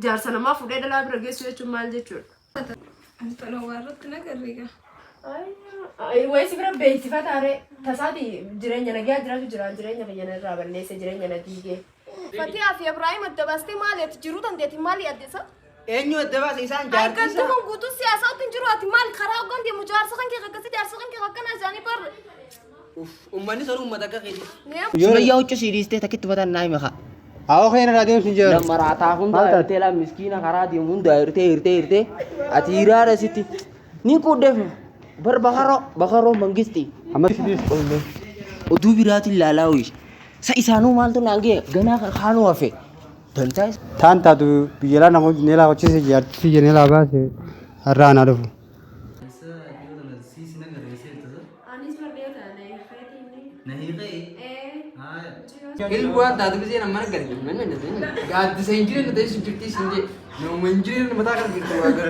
جارسنا ما فودي دلا برجيس ويش مال جتشون أنت لو ورطنا كريجا أي ويسي برا بيتي فتارة تصادي جرين أنا جا جرين فينا الرابع ليس جرين أنا تيجي فتيا في إبراهيم الدبستي مالي تجرود عندي مالي أديسا إني الدباس إنسان جارتي كنت من قطو سياسة وتنجروا مال خراب عندي مجارسة كنك كسي جارسة كنك كنا جاني بر أماني صاروا مدركة كذي سبيا وجه سيريستة تكت بدن نايم خا أو خير راديو سنجر لما راتاكم دا تلا مسكينة خرادي من دا إرتي أتيرا رسيتي نيكو دف بخارو منجستي أما سيديس ودو براتي لالاويش سإسانو مالتو نانجي غنا خانو أفي دنتايس تان تادو بيجلا نقول نيلا وشيء جارتي نيلا بس الرانا دفو ilbuan tadi bisa nama negara mana nih? Gak ada sendiri nanti sendiri sendiri. Mau menjiri nanti mata kan gitu agar.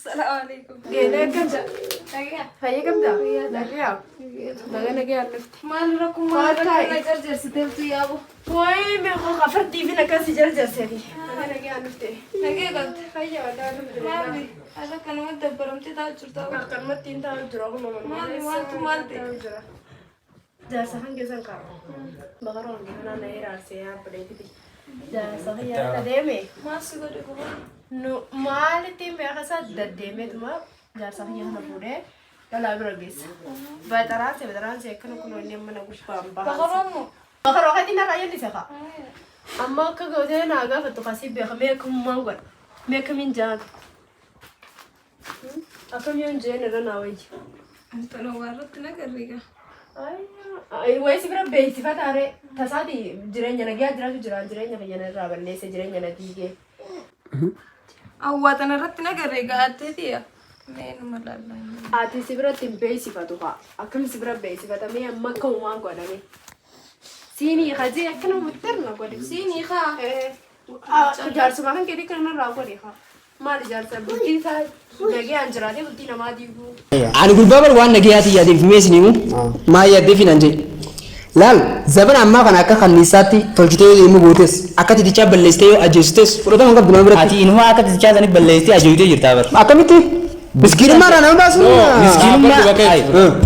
السلام عليكم. جينا كم ده؟ هيا كم ده؟ نجيا مال ركوم مال مال كاي. كاي جرجر ستيلتي يا أبو. وين من خفر تيفي نكاس جرجر سري نجيا نفتي نجيا قلت هيا ولا مالي هذا كان مدبر أمتي تاجرته. كان ما تين تاو جراه مالتي. جالس هنجي زنكا بقرون أنا نيرا سيا بديتي جالس هيا تدمي ما سيقول لكم. نو مالتي ميخسا ددمي تما جالس هيا هنبوده لا برجيس بدران كانوا نيم نقول بامبا بقرامو. بقرون هذه نرايا اللي سكا أما كجودة ناقة فتقاسي بخميكم مانغر ميكم من جان أكم يوم جين رنا ويجي أنت لو ورطنا كريجا أي ويسي برا بيتي فتارة تصادي جرين أنا جا جرين فينا الرابع ليس جرين أنا تيجي أواتنا رطنا كريجا أتديا مين ملالنا آتي سبرا تنبي صفاتها أكم سبرا بي صفاتها مي أما كومان قدامي سيني خزي أكنا مترنا قدام سيني خا جالس معهم كذي كنا راقوا ليها ما جالس بنتي ثا نجي أنجرادي بنتي نما ديبو أنا أقول بابا وان نجياتي يدي في ميسنيمو ما يدي في نجي لال زبنا أما كان أكا خنيساتي تلقيته يمو بوتس أكا تيجي بلستيو أجستس فردا مانك بنامرة أتي إنه أكا تيجي زاني بلستي أجويته يرتابر أكا ميتي مسكين ما أنا بس مسكين ما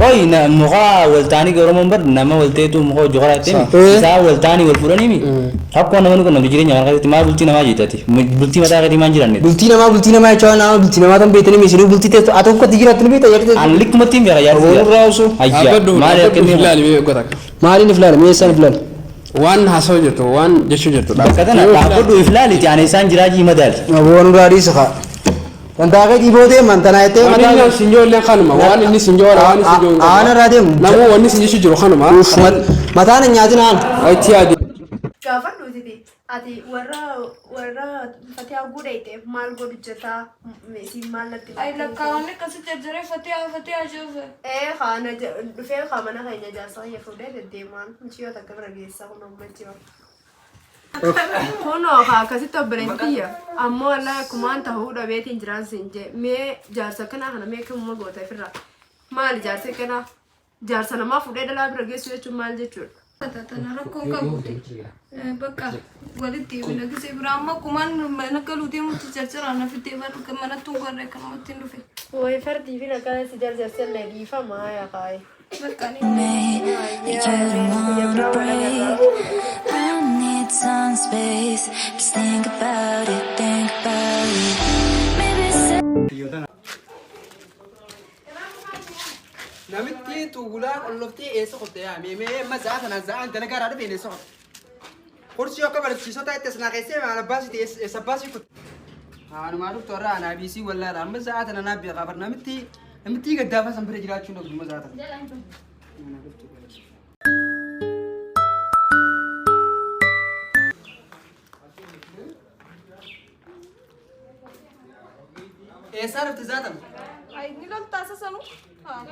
أي مخا ولتاني كروم بر نما ولتي تو مخا جوهر تيمي سا ولتاني والفراني مي حق وانا منو كنا بيجري نعمل كذا تما بلتي نما جيتاتي بلتي ما تاعي تما جيراني بلتي نما يشون نما بلتي نما تام بيتني ميسرو بلتي تيست أتوقع كتير راتني بيتا يارتي أنليك متيم يا يار راوسو ما لي كني ما لي نفلال ميسان نفلال وان حاسو جرتو وان جشو جرتو كذا نا تقول نفلال يعني إنسان جراجي مدال وان راري سخا أنت أكيد يبودي من تنايته أنا سنجول لين خانما وان إني سنجول وان سنجول أنا رادم نمو وان سنجول شجرو خانما متى نياتنا أي تيادي كافر دوتي أتي ورا فتيا غوديته مال غودجتا ميسي مال نتي أي لكاوني كسي جرجر فتيا شوف إيه خانة في خامنة خينا جالسة يفودي الديمان مشيو تكبر جيسا ونوم مشيو هونو ها كسي تبرنتيا أمو الله كمان تهودا بيت إنجران سنجة مي جالسة كنا هنا مي كم مغوطة فرا مال جالسة كنا جالسة نما فودي دلا برجيس ويش مال جتور تنا ركوم كابوتي بكا ولدي من كسي براما كمان نكالوتي متجرجر أنا في تيبر كمان تونغر كمان تندوفي وي فردي فينا كان سجل جالسة لقي فما يا خاي بكاني I need some space. Just think about it, think about it. Maybe نمتي تقولا قلبتي إيه سقطت يا مي ما زعت أنا زعت أنا قاعد أعرف إيه سقط كرسي أكبر الشيشة تاعت تسنا قيسي على باسي تيس باسي كنت أنا ما أعرف ترى أنا بيسي ولا لا ما زعت أنا نبي خبر نمتي قد دافع سنبرة جلاد شنو ما زعت Eessa dhufti zaatan? Ay ni lol taasa sanu.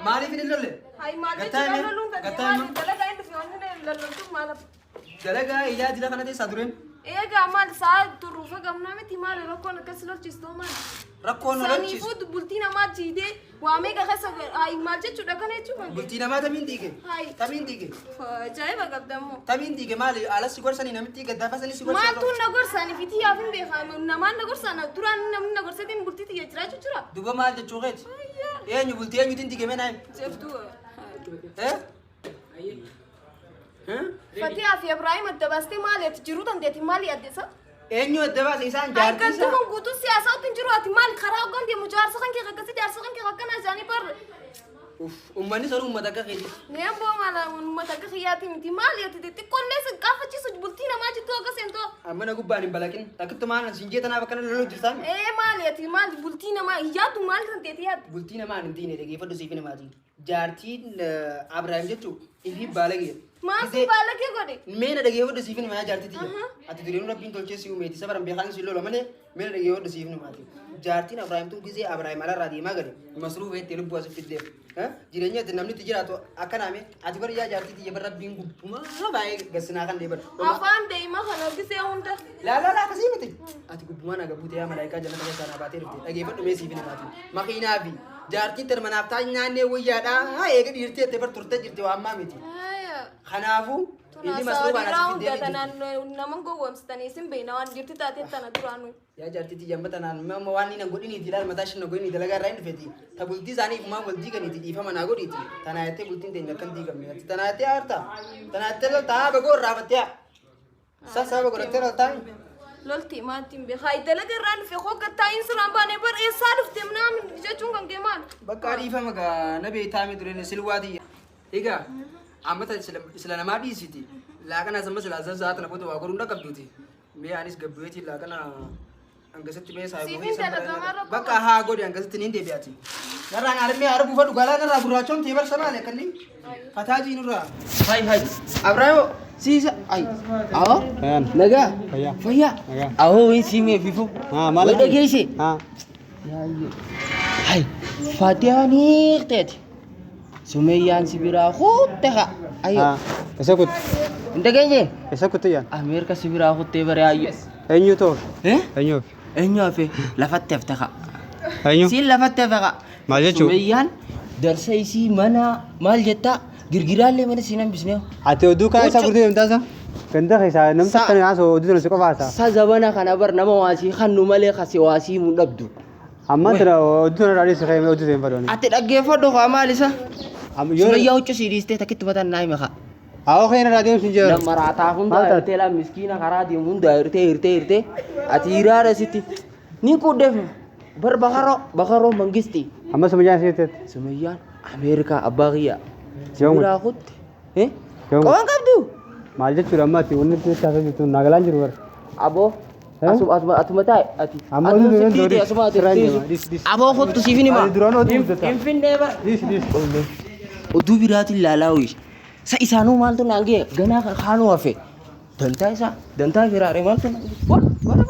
Maaliif hin lolle? Ay maal Gattaa jechuudha hime? loluun kan Gattaa hime? dalagaa hin dhufe wanni loltuun maal Dalagaa ilaa jila kana teessaa tureen? eegaa maal saa turruufa gamnaa miti maal rakkoon akkas lolchistoo maal Rakkoon nu lolchiisu. saniifuu bultii namaa jiidee waa meeqa keessa ay maal jechuudha kana jechuudha. Bultii namaa tamiin dhiige? Hai. Tamiin dhiige? Ajaa'iba qabdammoo. Tamiin dhiige maali? Alas si gorsanii namitti gaddaafasanii si gorsan. Maaltu na gorsanii fi xiyyaaf hin beekamu namaan na gorsan duraan namni na gorsatiin bultii xiyya jiraachuu jira. Duba maal jechuu keeti? Eenyu bultii eenyutiin dhiige mee naayim? Jeftuu. Fatihaa fi Ibrahim adda baastee maaliif jiru dandeetti maali addeessa? Eenyu adda baase isaan Kan jaartisa? tumun guutuu siyaasaa uttiin jiru ati maal karaa hoggan deemu jaarsa kan kee akkasii jaarsa kan kee akkana isaanii barre. Uummanni sun uummata akka keeti. Neen boo maala uummata akka kiyyaati miti maali ati xixiqqoollee si gaafachiisu bultii namaa jirtu akka seentoo. Amma na gubbaan hin balaqin. Takkitti maal siin jeetanaaf akkana loluu jirtaan? Maali ati maali bultii namaa hiyyaatu maali kan teeti yaaddu? Bultii namaa hin diine dhageeffadhu siif namaatiin. Jaartiin Abrahaam jechuun ifi baalagee. Maasi baalagee godhe? Meena dhageeffadhu siif namaa jaartii tiyya. Ati dureen rabbiin tolchee si uumeeti sabaran beekaan si lola malee meena dhageeffadhu siif namaatiin. Jaartiin Abrahaam tun gisee Abrahaam alarraa deemaa gale masruu feettee lubbuu asif fiddeef. Jireenya itti namni itti jiraatu akka naame ati bari yaa jaartii tiyya bara rabbiin gubbuma baay'ee gassinaa kan deebar. Afaan deemaa kana gisee hunda. Laalala akkasii miti. Ati gubbumaan aga buutee yaa malaayikaa jannata keessaa naa baatee dhufte dhageeffadhu mee siif namaatiin. Makiinaa fi jaartiin termanaaf taa'in nyaannee wayyaadhaa eega dhiirtee itti bar turtee jirti waan maa miti. Kanaafuu inni masruu baan asif fiddee jirti. Nama gowwoomsitanii isin beekna waan jirti taatee tana duraanu. Yaa jaartitti jammata naan mamma waan inni godhiniiti ilaal mataa ishee godhini dalagaa irraa hin dhufeeti. Ta bultii isaanii ifumaan wal diiganiiti dhiifama naa godhiiti. Tanaa jettee bultiin teenya akkan diigamne. Tanaa jettee aarta. Tanaa jettee loltaa bagoo irraa fattee. Sassaaba godhattee loltaa. Lolti maatiin beekaa dalagaa irraa dhufe hoggattaa hin siraan baanee bar eessaa dhufte naam jechuun kan kee maal? Bakka dhiifama gaa na beektaame dureen silwaati. Egaa amma sila namaa dhiisiti. Laaqana sama sila zaata na booda waa godhuun dhaqqabduuti. Mee anis gabbeetiin laaqana angasitti mee saayibu bakka haa godhe angasitti niin deebi'aati. Narraan armee haara buufa dhugaalaa narraa gurraachoon tee barsa maali akkanni fataa jiinurraa. Hai Abrahaamo siisa ai awo nagaa fayyaa awo win siimee fifu maal dhageesse hai fatihaanii teeti sumeyyaan sibiraa huuteha ayo Isa kut. ndageenye Isa kutiyaan. Ameerika sibiraa huttee bare ayyo Eenyu too? Eenyu? eenyu hafe lafatti hafteha Eenyu? siin lafatti hafeha Maal jechuun? sumeyyaan darsa isii mana maal jettaa girgiraallee mana siin hambisnee Ati oduu kaa isa gurtee deemtaasa? Ganda keessaa namni tokko nyaasa oduu tana si qofaasa. sa zabana kana bar nama waasii kannu malee kasi waasii mu dhabdu Amma tana oduu tana raadii si qayyame oduu deemfadhu. ati dhaggeeffadhu haa maal isa sumayyaa huccuu sii dhiistee takkitti mataan naa hime haa Awwa keenya raadiyoon sin jeeru. marataa hunda hirtee la miskiina karaa deemu hunda hirtee ati hiraara sitti ni kuddeef bar bakaroo mangisti Amma sumayyaan si jetteet. sumayyaan Ameerikaa abbaa kiyya Yoom? sibiraa kutte Yoom? qaban qabdu Maal jechuudha amma ati wanni itti taasisaa jirtu naagalaan jiru bara. aboo atuma taa'e ati Amma oduu atuma duraan sitti doodii asuma ati sirraan deema. Dis. aboo kottu siifin hima Ati duraan oduu dubbata. hin finnee bara Dis. oduu biraatiin ilaalaa hoyi sa isaanuu maaltu naan ga'e ganaa kaanuu hafe dantaa firaare maaltu naan ga'e godha bara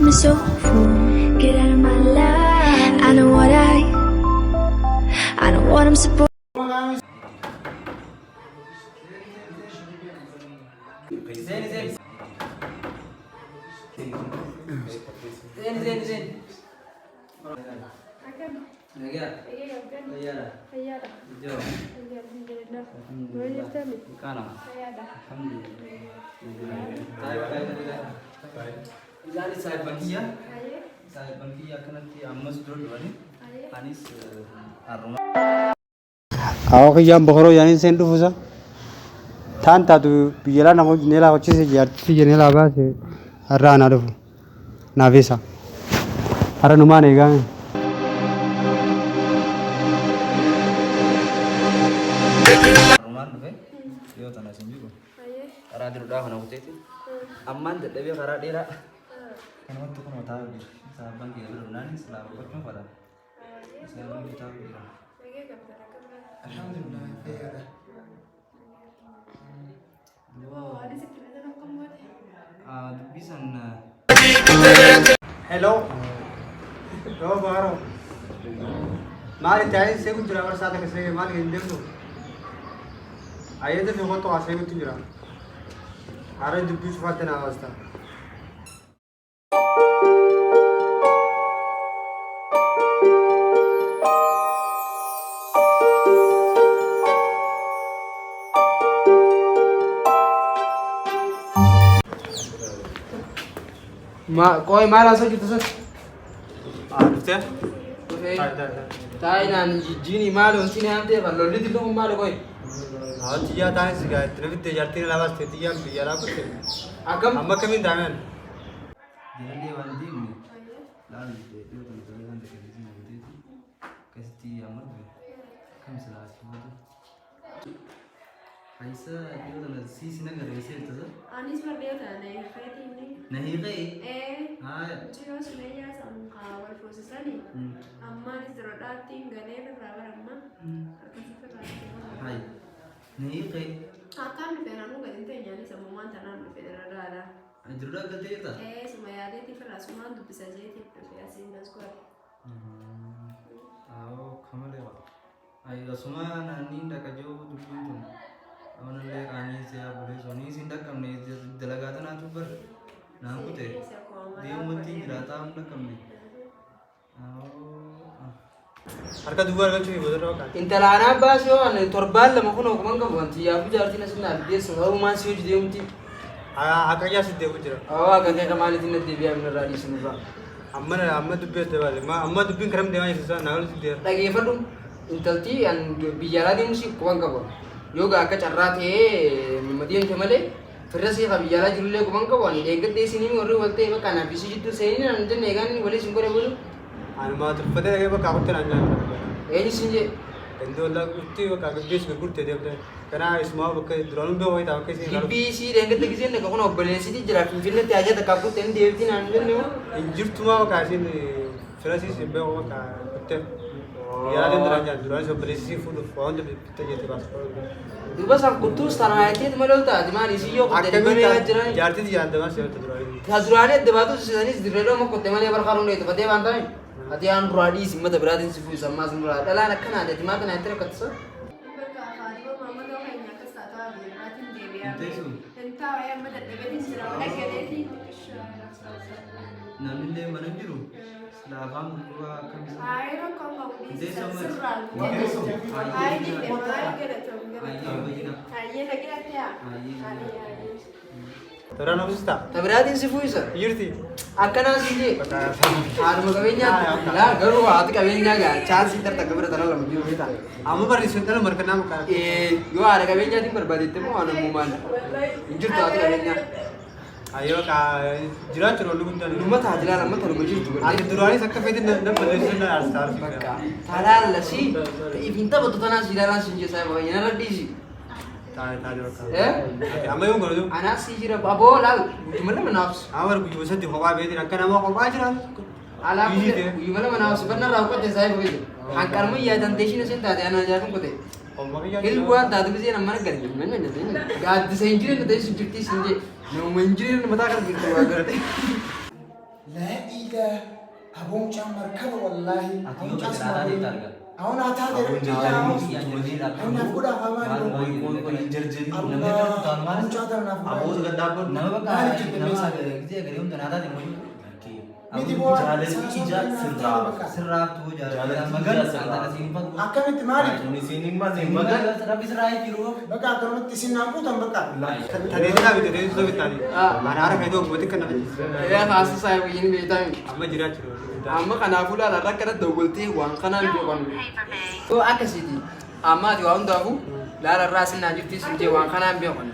I'm so full, get out of my life. I know what I'm supposed. Isaan saahiban kiyya akkanatti ammas dura dhufani anis harruma. Awwa kiyyaan bokoroo yaaniin seen dhufuusa. Taan taatu biyyalaa nama neelaa hojjese jaartii jee neelaa baase har'a anaa dhufu. Naafisa. Har'a numaan eegaa. Harrumaan dhufe yoo tana isin jiru karaa jiruudhaa kana kuteeti ammaan dadhabee karaa dheeraa kanumatti kun mataa jiru saahiban kiyya bira dhufnaan silaa boqochuun fadha. Isaan bitaa jira. Alhamdulillah. Hello. Hello, Baro. Mari tayo sa kung jura sa atin kasi mali hindi mo. Ayun din ko to kasi mo tinjura. Ara dubbi suwate na awasta. Koi mala sa gitu sir. Arte? Okay. Tayo na jini malo sini ante ba lolli dilo malo koi. Tiya tayo siya. Trevit jarti na lawas tiya biyara ko. Agam Amma kami damen. Jadi wanti ini, lalu itu teman-teman dekat di sini itu kasih amar deh, kami salah semua tu. Aisyah itu teman sisi negara Aisyah itu tu. Anis berdua tak ada, kayak ini. Nahi kay. Eh, cuma sebenarnya sama kawal proses tadi. Amma di seroda tinggal ni berapa amma? Kasih kerja. Hai. Nahi kay. Kakak di peran lu kan intenya ni sama mantan anu federal ada. Ajuda ganti itu. Semua ada di peran semua tu bisa jadi di preparasi dan sekolah. Oh, kamu lewat. Ayo semua nani dah kajo tu pun. Awak nak lek ani saya boleh soni sindak kami delegasi nanti ber. Nampu teh. Dia mesti rata amna kami. Harka dua kan cuy bodoh kan. intalana basyo an torbal lama kuno kuman ka wanti ya bujar tina sunna de so hawo man siyo de umti. Akaknya sih dia ujra. Awa ka ka mali tina de biya min radi sunura. Amma dubbe te wale. Amma dubbin karam dewa ni sisa nagal sih dia. Lagi fadum intalti an bijara de musi kuman ka bon. Yoga ka charrate madiyan kemale. Firasi ka bijara julle kuman ka bon. Egat de sini ngori walte ba kana bisi jitu seni nan de negan wale singore bolu. Alma tu pada lagi apa kamu teran jangan. Eji sinje Endo lah ukti wa kagak bis kurte dia betul. Karena semua bukan drone be hoy tahu kasi. gibi si de ngat de kisen ka kono bele si di jara finne te aja ta ka ku ten de tin an de no. Injur tuma wa kasi ni firasi sih be wa ka kutte. Ya ada teran jangan drone so berisi full phone de pitta jadi pas. Duba sa kutu stana ayati malolta di mari si yo ka de bele ajra. Jarti di jangan mas ya drone. Hazurane de batu sidani direlo mo kote mali bar kharun de bade bantai. Ati an radi simma de bradin sifu sama semula. Dala nak kana de timata na entre katsa. Namile mana biru. Selama gua kami. Teran apa sih tak? Tabradin sifu isa. Yurti. Akana sinje. Adu magawenya. La garu at kawenya ga. Char sitar tak kabra tanala mbiu beta. Amma bari suntal markana maka. Yo ada kawenya di berbadit mo anu muman. Injur ta at kawenya. Ayo ka jiran churu lu gunta. Luma ta jila lamma taru majir tu. Adi durani sakka fedi na badalisi na astar. Tala la si. Ifinta batutana sidala sinje sai ba yana radisi. Tahu ka. Eh? Amma yung golo. Anak si jira abo lal. Gimana menafs? Awar ku yusa di hawa bedi na kana ma ko ba jiran. Ala gimana menafs? Benar aku te sai begitu. Angkar mu ya dan desin sen ta ana jarum kote. Ilbuan tadi bisa nama negara mana nih? Gak ada sendiri nih dari sujud sendiri. Mau menjiri nih mata kan gitu agar. لا إله أبون جام مركب والله أبون جام مركب أون أتى Abun dari jadi mesti yang jadi أون نفقد أفهم Kau jadi الله أون جادر نفقد Abu sudah dapat nama Mari kan kita nama bisa. ada kita gari untuk nada ni mungkin. Miti Abu buat jalan sama-sama ijaz dengan serap serap tu jalan magan antara sini pun. أكمل تماري Di sini mah sini magan tapi serai kiro. بقى أكمل تسين نامو تام بقى Tadi itu nabi tadi itu tadi. Mana arah itu buat ikan nabi. Ya khas saya begini begitu. Amma jiran churu. Amma kana fula la rakara dawulti wan kana bi kon. Ko akasidi. Amma di wan dawu la la rasin na jifti sinje wan kana bi kon.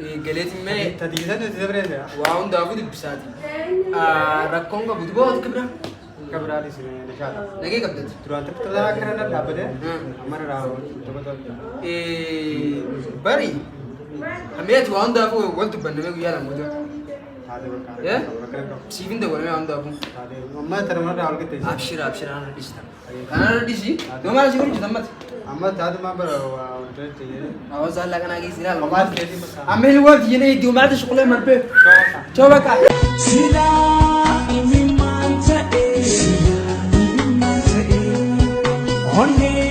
Geleti me Tadi itu itu berapa? wan dawu di bisati. Rakon ga budbo od kibra. Kabra di sini insyaallah. Lagi kabdat. Turan tertera karena dapat ya. Amar rawo. Betul. Bari. Amiyat wan dawu waltu banne me yala mudo. Ya? Sivin da wala me wan dawu. Amma terima rawo kita. Abshir ana dishta. Ana dishi. Do mara siguri jidammat. أما تعال ما برا وانترت يعني عاوز أقول لك أنا أجي زين الله ما تدري مثلا عمل الوقت هنا يدي وما عاد شغله مربي شو بقى Honey